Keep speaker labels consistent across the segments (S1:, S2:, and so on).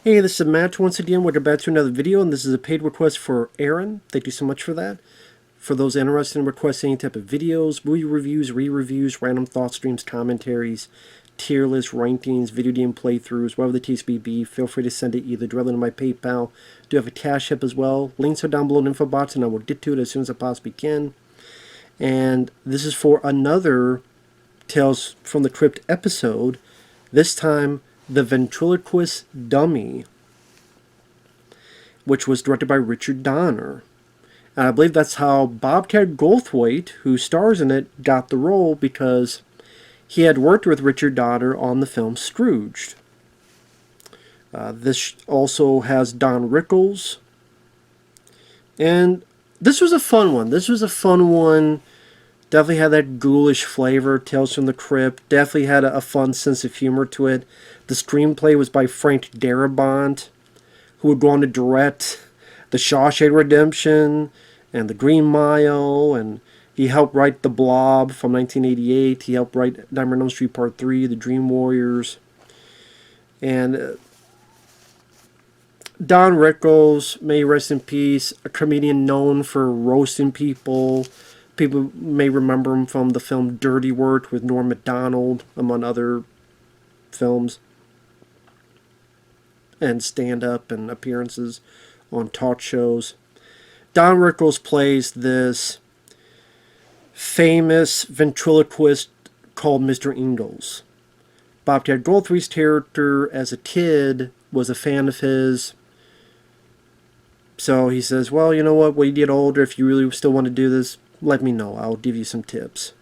S1: Hey, this is Matt once again. Welcome back to another video, and this is a paid request for Aaron. Thank you so much for that. For those interested in requesting any type of videos, movie reviews, re-reviews, random thought streams, commentaries, tier lists, rankings, video game playthroughs, whatever the case may be, feel free to send it either directly to my PayPal. I do have a CashApp as well. Links are down below in the info box, and I will get to it as soon as I possibly can. And this is for another Tales from the Crypt episode. This time, The Ventriloquist Dummy, which was directed by Richard Donner. And I believe that's how Bobcat Goldthwait, who stars in it, got the role, because he had worked with Richard Donner on the film Scrooged. This also has Don Rickles. And this was a fun one. Definitely had that ghoulish flavor, Tales from the Crypt. Definitely had a fun sense of humor to it. The screenplay was by Frank Darabont, who would go on to direct The Shawshank Redemption and The Green Mile, and he helped write The Blob from 1988. He helped write Nightmare on Elm Street Part 3, The Dream Warriors. And Don Rickles, may he rest in peace, a comedian known for roasting people. People may remember him from the film Dirty Work with Norm Macdonald, among other films, and stand-up and appearances on talk shows. Don Rickles plays this famous ventriloquist called Mr. Ingalls. Bobcat Goldthwait's character as a kid was a fan of his. So he says, well, you know what, when you get older, if you really still want to do this, let me know. I'll give you some tips.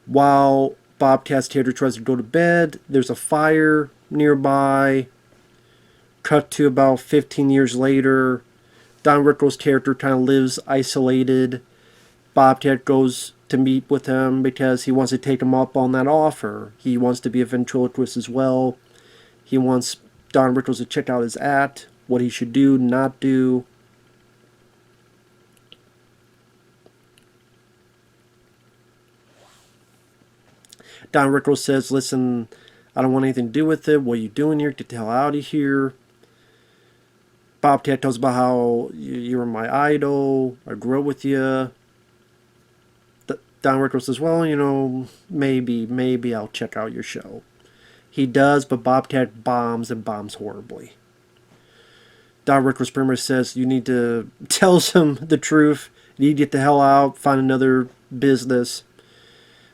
S1: While Bobcat's character tries to go to bed, there's a fire nearby. Cut to about 15 years later. Don Rickles' character kind of lives isolated. Bobcat goes to meet with him because he wants to take him up on that offer. He wants to be a ventriloquist as well. He wants Don Rickles to check out his act, what he should do, not do. Don Rickles says, listen, I don't want anything to do with it. What are you doing here? Get the hell out of here. Bobcat tells about how you were my idol. I grew up with you. Don Rickles says, well, you know, maybe I'll check out your show. He does, but Bobcat bombs, and bombs horribly. Don Rickles pretty much says, you need to tell him the truth. You need to get the hell out, find another business.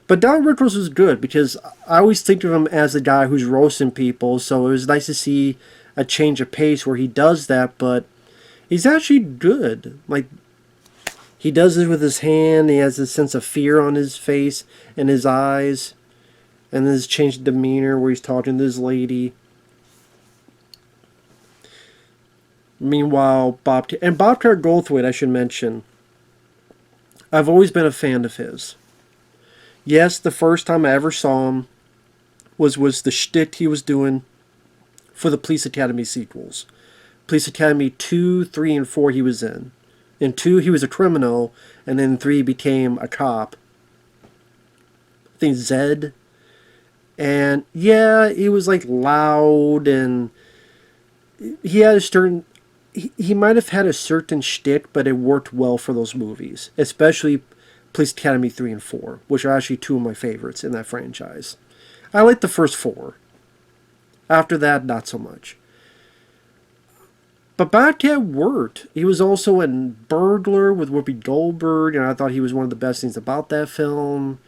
S1: But Don Rickles was good, because I always think of him as the guy who's roasting people, so it was nice to see a change of pace where he does that, but he's actually good. Like, he does it with his hand, he has this sense of fear on his face and his eyes, and then his change of demeanor where he's talking to this lady. Meanwhile, Bobcat Goldthwait, I should mention, I've always been a fan of his. Yes, the first time I ever saw him was the shtick he was doing for the Police Academy sequels. Police Academy 2, 3, and 4 he was in. In 2, he was a criminal, and in 3, he became a cop. I think Zed. And yeah, he was like loud, and he had a certain... He might have had a certain shtick, but it worked well for those movies. Especially Police Academy 3 and 4, which are actually two of my favorites in that franchise. I like the first 4. After that, not so much. But Bobcat worked. He was also in Burglar with Whoopi Goldberg, and I thought he was one of the best things about that film.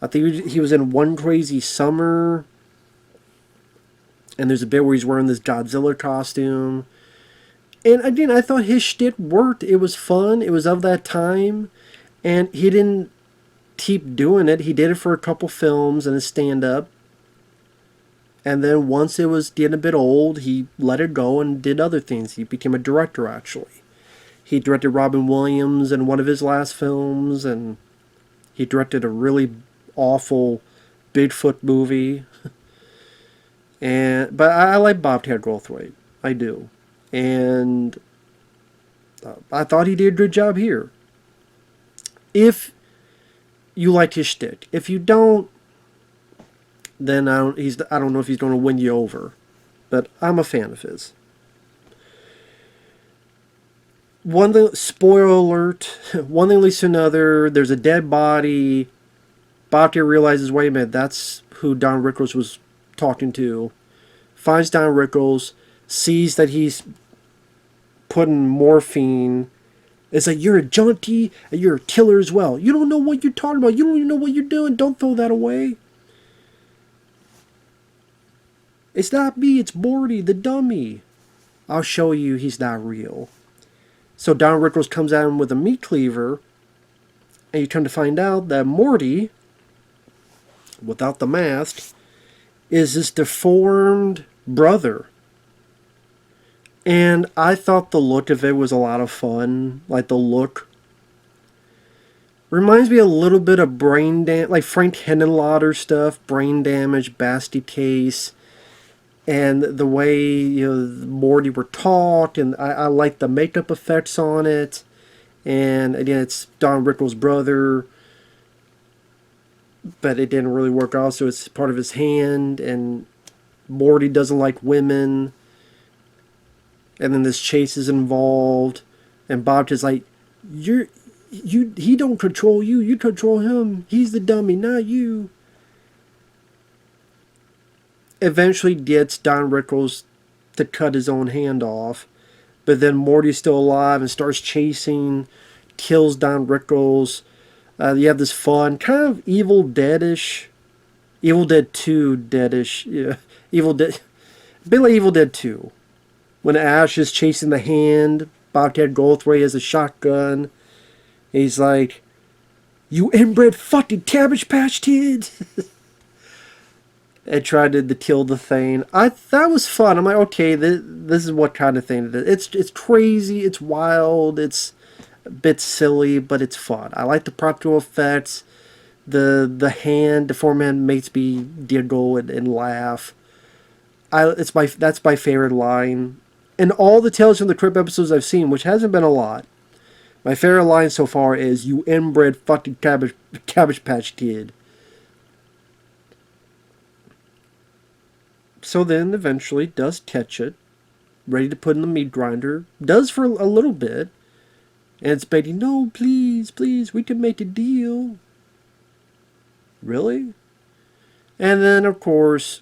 S1: I think he was in One Crazy Summer, and there's a bit where he's wearing this Godzilla costume. And again, I thought his shtick worked. It was fun. It was of that time. And he didn't keep doing it. He did it for a couple films and a stand-up. And then once it was getting a bit old, he let it go and did other things. He became a director, actually. He directed Robin Williams in one of his last films, and he directed a really awful Bigfoot movie. But I like Bobcat Goldthwait. I do. And I thought he did a good job here. If you like his shtick. If you don't, then I don't know if he's going to win you over. but I'm a fan of his. One thing, spoiler alert, one thing leads to another. There's a dead body. Bobcat realizes, wait a minute, that's who Don Rickles was talking to. Finds Don Rickles, sees that he's putting morphine. It's like, you're a junkie and you're a killer as well. You don't know what you're talking about. You don't even know what you're doing. Don't throw that away. It's not me, it's Morty, the dummy. I'll show you he's not real. So Don Rickles comes at him with a meat cleaver, and you come to find out that Morty, without the mask, is his deformed brother. And I thought the look of it was a lot of fun. Like, the look reminds me a little bit of Brain Damage, like Frank Henenlotter stuff, Brain Damage, Basti Case, and the way Morty were taught, and I like the makeup effects on it. And again, it's Don Rickles' brother, but it didn't really work out, so it's part of his hand, and Morty doesn't like women, and then this chase is involved, and Bobcat's like, he don't control you, you control him, he's the dummy, not you. Eventually gets Don Rickles to cut his own hand off, but then Morty's still alive and starts chasing, kills Don Rickles. You have this fun, kind of Evil Dead-ish, Evil Dead 2 Dead-ish, yeah, Evil Dead, a bit like Evil Dead 2. When Ash is chasing the hand, Bobcat Goldthwait has a shotgun. He's like, you inbred fucking Cabbage Patch Kids! And tried to kill the thing. That was fun. I'm like, okay, this is what kind of thing it is. It's crazy, it's wild, it's a bit silly, but it's fun. I like the practical effects. The hand, deformed hand makes me giggle and laugh. That's my favorite line. In all the Tales from the Crypt episodes I've seen, which hasn't been a lot, my favorite line so far is, you inbred fucking Cabbage Patch Kid. So then, eventually, does catch it, ready to put in the meat grinder. Does for a little bit. And it's begging, no, please, please, we can make a deal. Really? And then, of course,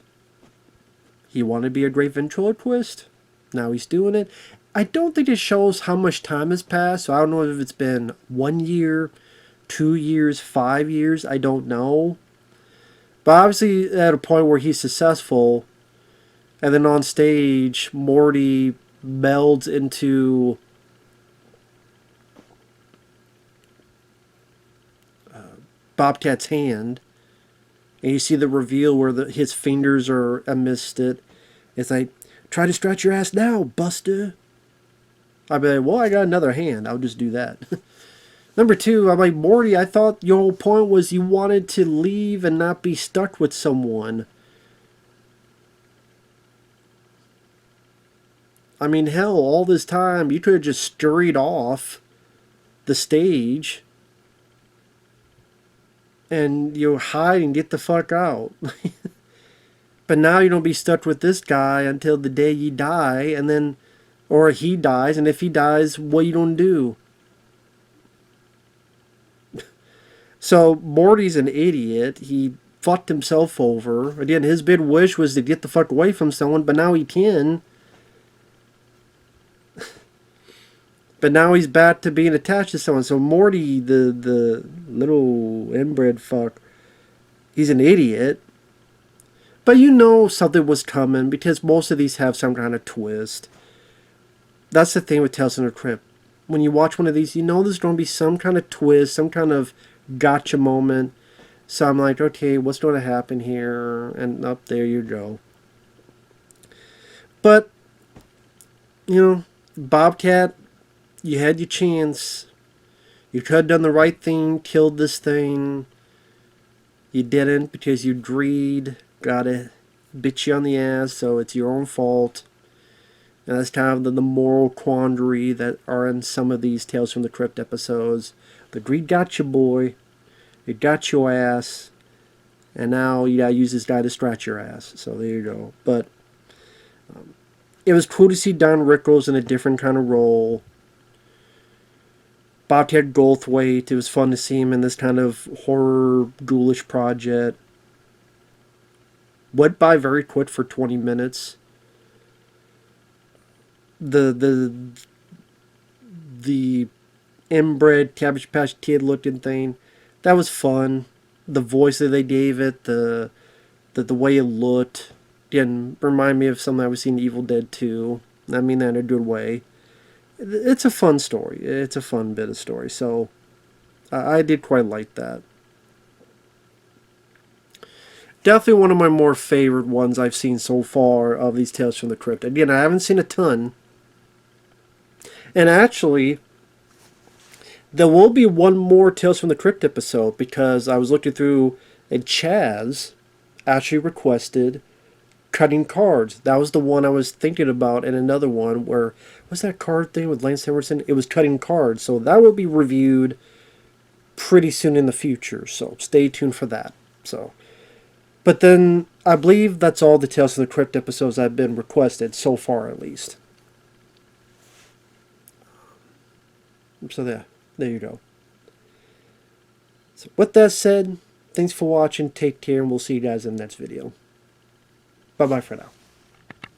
S1: he wanted to be a great ventriloquist. Now he's doing it. I don't think it shows how much time has passed, so I don't know if it's been 1 year, 2 years, 5 years, I don't know. But obviously, at a point where he's successful, and then on stage, Morty melds into Bobcat's hand, and you see the reveal where his fingers are amidst it. It's like, try to stretch your ass now, Buster. I'd be like, well, I got another hand. I'll just do that. Number 2, I'm like, Morty, I thought your whole point was you wanted to leave and not be stuck with someone. I mean, hell, all this time, you could have just scurried off the stage and hide and get the fuck out. But now you don't be stuck with this guy until the day you die, and then, or he dies, and if he dies, what you gonna do? So Morty's an idiot. He fucked himself over. Again, his big wish was to get the fuck away from someone, but now he can. But now he's back to being attached to someone. So Morty, the little inbred fuck, he's an idiot. But you know something was coming because most of these have some kind of twist. That's the thing with Tales from the Crypt. When you watch one of these, you know there's going to be some kind of twist, some kind of gotcha moment. So I'm like, okay, what's going to happen here? And up there you go. But, Bobcat, you had your chance. You could have done the right thing, killed this thing. You didn't because you greed. Got it. Bit you on the ass, so it's your own fault. And that's kind of the moral quandary that are in some of these Tales from the Crypt episodes. The greed got you, boy. It got your ass. And now you gotta use this guy to scratch your ass. So there you go. But It was cool to see Don Rickles in a different kind of role. Bobcat Goldthwait, it was fun to see him in this kind of horror ghoulish project. Went by very quick for 20 minutes. The inbred Cabbage Patch Kid looking thing, that was fun. The voice that they gave it, the way it looked, again, remind me of something I was seeing Evil Dead 2. I mean that in a good way. It's a fun story. It's a fun bit of story. So I did quite like that. Definitely one of my more favorite ones I've seen so far of these Tales from the Crypt. Again, I haven't seen a ton. And actually, there will be one more Tales from the Crypt episode because I was looking through and Chaz actually requested cutting cards. That was the one I was thinking about, and another one where was that card thing with Lance Emerson? It was cutting cards, so that will be reviewed pretty soon in the future. So stay tuned for that. So, but then I believe that's all the Tales from the Crypt episodes I've been requested so far, at least. So there you go. So with that said, thanks for watching. Take care, and we'll see you guys in the next video. Bye-bye for now.